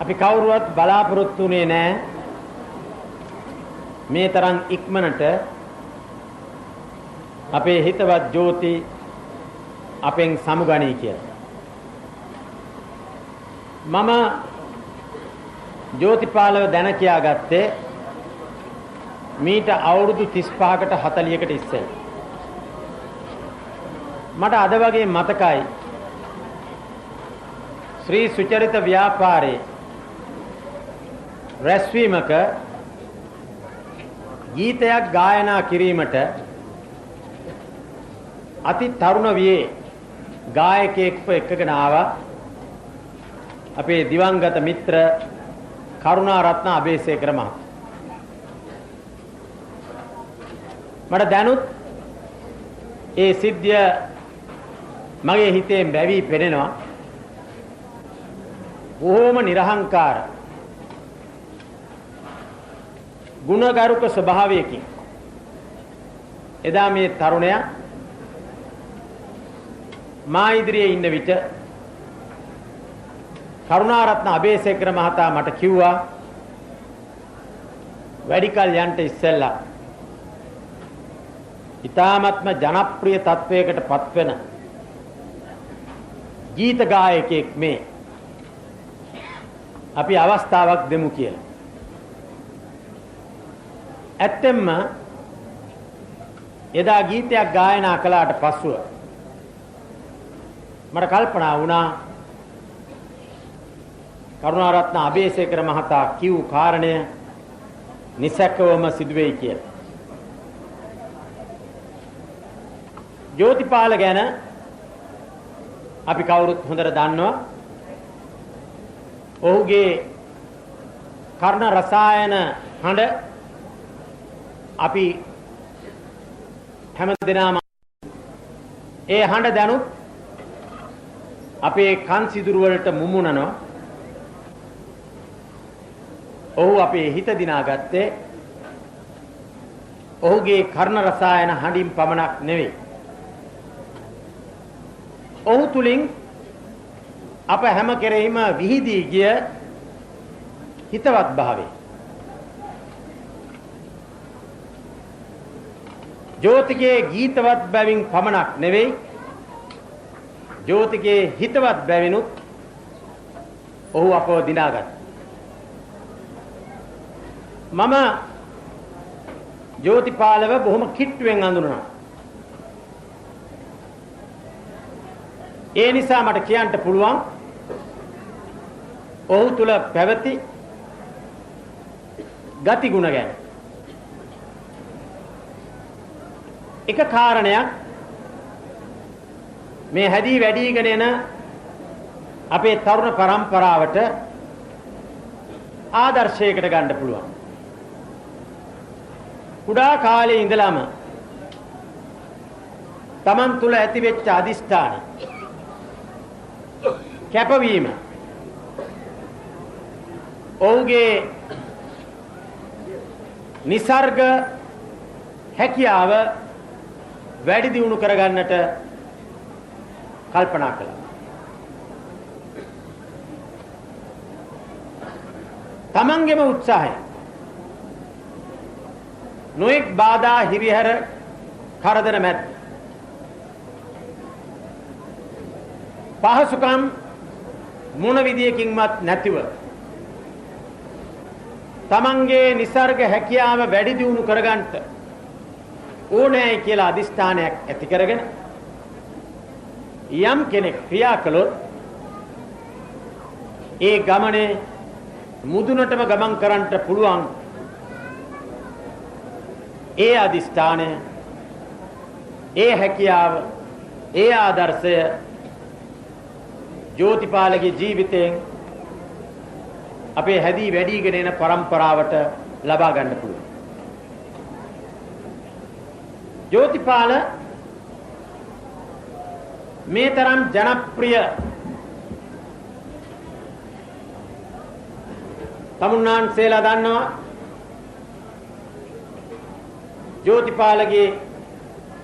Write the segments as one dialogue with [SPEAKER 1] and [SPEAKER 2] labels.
[SPEAKER 1] අපි කවුරුවත් බලාපොරොත්තු වෙන්නේ නැහැ මේ තරම් ඉක්මනට අපේ හිතවත් ජෝති අපෙන් සමුගණී කියලා. මම ජෝතිපාලව දැන කියාගත්තේ මීට අවුරුදු 35කට 40කට ඉස්සෙල්ලා. මට අද වගේ මතකයි ශ්‍රී සුචරිත ව්‍යාපාරේ රැස්වීමක ගීතයක් ගායනා කිරීමට අති තරුණ වියේ ගායකයෙක්ව එක්කගෙන ආවා අපේ දිවංගත මිත්‍ර කරුණාරත්න අබේසේකර මහතා. මට දැනුත් ඒ සිද්ධිය මගේ හිතේ බැවි පෙනෙනවා. බොහෝම නිර්හංකාර ගුණගරුක ස්වභාවයකින් එදා මේ තරුණයා මා ඉදිරියේ ඉන්න විට කරුණාරත්න අබේසේකර මහතා මට කිව්වා වැඩි කල යන්න ඉස්සෙල්ලා ඊ타ත්ම ජනප්‍රිය තත්වයකට පත්වෙන ගීත ගායකයෙක් මේ අපි අවස්ථාවක් දෙමු කියලා. ඇත්තෙන්ම එදා ගීතයක් ගායනා කළාට පස්සුව මට කල්පනා වුණා කරුණාරත්න අබේසේකර මහතා කිව් කාරණය නිසැකවම සිදුවේයි කියලා. ජෝතිපාල ගැන අපි කවුරුත් හොඳට දන්නවා. ඔහුගේ කර්ණ රසායන හඬ අපි හැමදෙනාම ඒ හඬ දැනුත් අපේ කන් සිදුරු වලට මුමුණනවා. ඔහු අපේ හිත දිනාගත්තේ ඔහුගේ කර්ණ රසායන හඬින් පමණක් නෙවෙයි. ඔහු තුලින් අප හැම කෙරෙහිම විහිදී ගිය හිතවත් භාවය. ජෝතිගේ ගීතවත් බැවින් පමණක් නෙවෙයි ජෝතිගේ හිතවත් බැවිනුත් ඔහු අපව දිනාගත්තා. මම ජෝතිපාලව බොහොම කිට්ටුවෙන් අඳුනනවා. ඒ නිසා මට කියන්න පුළුවන් ඔහු තුල පැවති ගතිගුණ ගැන. එක කාරණයක් මේ හැදී වැඩිගෙන එන අපේ තරුණ පරම්පරාවට ආදර්ශයකට ගන්න පුළුවන්. කුඩා කාලේ ඉඳලම Taman තුල ඇතිවෙච්ච අදිෂ්ඨාන කැපවීම ඔහුගේ નિસર્ગ හැකියාව වැඩි දියුණු කරගන්නට කල්පනා කළා. තමන්ගේම උත්සාහය නොඑක් බාධා හිරිහැර කරදර මැද පහසුකම් මොන විදියකින්වත් නැතිව තමන්ගේ નિસર્ગ හැකියාව වැඩි දියුණු කරගන්නට ඕනෑයි කියලා අදිෂ්ඨානයක් ඇති කරගෙන යම් කෙනෙක් ක්‍රියා කළොත් ඒ ගමනේ මුදුනටම ගමන් කරන්නට පුළුවන්. ඒ අදිෂ්ඨානය, ඒ හැකියාව, ඒ ආදර්ශය ජෝතිපාලගේ ජීවිතයෙන් අපේ හැදී වැඩිගෙන එන પરම්පරාවට ලබා ගන්න පුළුවන්. ජෝතිපාල මේ තරම් ජනප්‍රිය තමුන්නාන්සේලා දන්නවා ජෝතිපාලගේ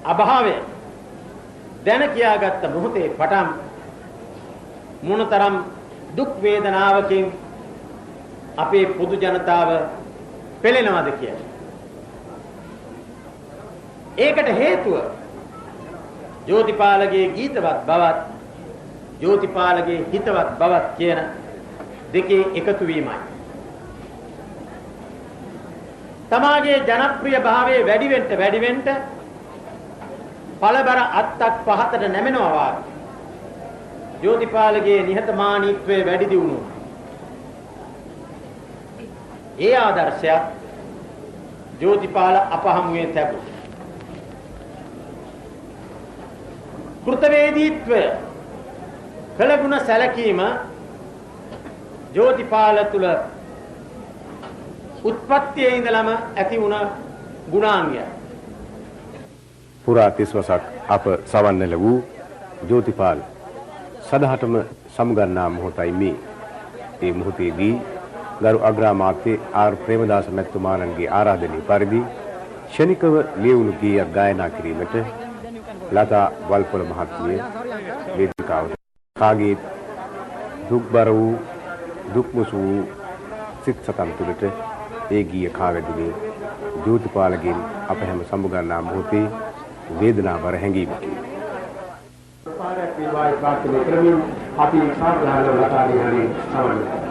[SPEAKER 1] අභාවය දැන කියාගත්ත මොහොතේ පටන් මොනතරම් දුක් වේදනාවකින් අපේ පොදු ජනතාව පෙළෙනවද කියලා. ඒකට හේතුව ජෝතිපාලගේ ගීතවත් බවත් ජෝතිපාලගේ හිතවත් බවත් කියන දෙකේ එකතු වීමයි. තමාගේ ජනප්‍රිය භාවයේ වැඩි වෙන්න පළබර අත්තක් පහතට නැමෙනවා වාගේ ජෝතිපාලගේ නිහතමානීත්වයේ වැඩි දියුණුව. ඒ ආදර්ශය ජෝතිපාල අපහමුවේ තිබුණා. කෘතවේදීත්වය කළගුණ සැලකීම ජෝතිපාල තුල උත්පත්තියේ ඉඳලම ඇති වුණ ගුණාංගය.
[SPEAKER 2] පුරා 30 වසක් අප සවන්නල වූ ජෝතිපාල සදහටම සමුගන්නා මොහොතයි මේ. ඒ මොහොතේදී ගරු අග්‍රාමාත්‍ය ආර් ප්‍රේමදාස මැතිතුමාණන්ගේ ආරාධනය පරිදි ශනිකව ලියවුණු ගීයක් ගායනා කිරීමට ලතා වල්පොල මහත්මිය වේදිකාවට කාගේ දුක්බර වූ දුක්මුසු වූ සිත් සතන් තුළට ඒ ගීය කාවැදුනේ ජෝතිපාලගෙන් අප හැම සමුගන්නා මොහොතේ වේදනාවර හැඟීමකි.
[SPEAKER 3] පාරක් විවාහ ප්‍රාර්ථනා කරමින් අපි සාධාරණ ලතාගේ හරි සමන්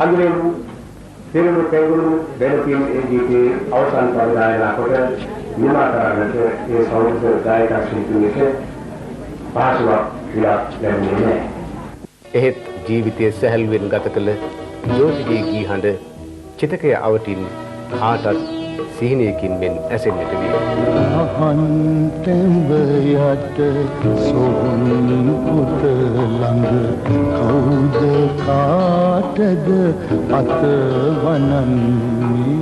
[SPEAKER 3] හඳුනන පෙරළු පෙරළු දෙලකින් ඒ ගීතේ අවසන් පරිදායනා කොට නිමාකරණයට ඒ සෞන්දර්ය දායක ශිල්පියෙක් පාසුවක් කියලා ලැබුණේ නැහැ.
[SPEAKER 2] එහෙත් ජීවිතයේ සැහැල්ලුවෙන් ගත කළ ජෝතිගේ ගී හඬ චිතකය අවටින් කාටත් සිහිනයකින් මෙන් ඇසෙන්නට විය.
[SPEAKER 4] අහන්තෙඹ යට සොහොන් පුත ළඟ කවුද කාටද අත වනන්නේ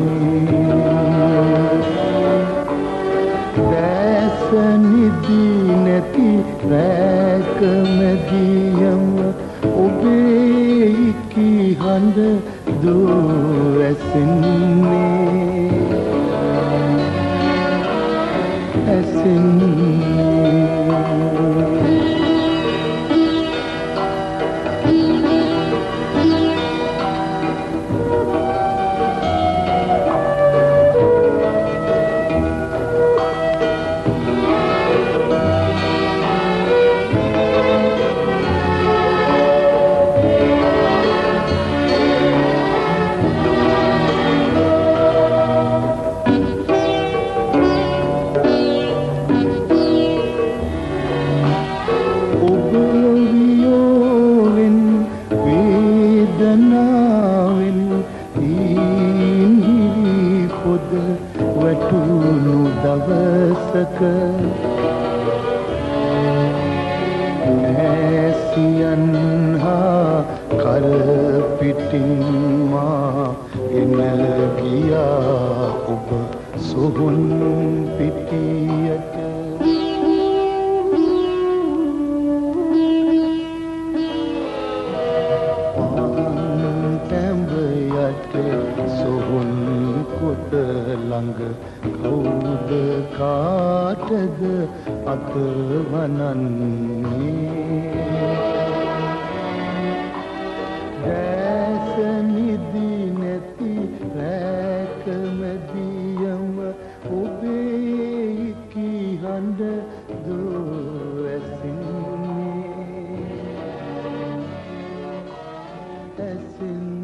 [SPEAKER 4] දැස නිදි නැති රැක මැදියම ඔබේ ඉකි හඬ දූ ඇසෙන්නේ දැස නිදි නැති ඇසෙන්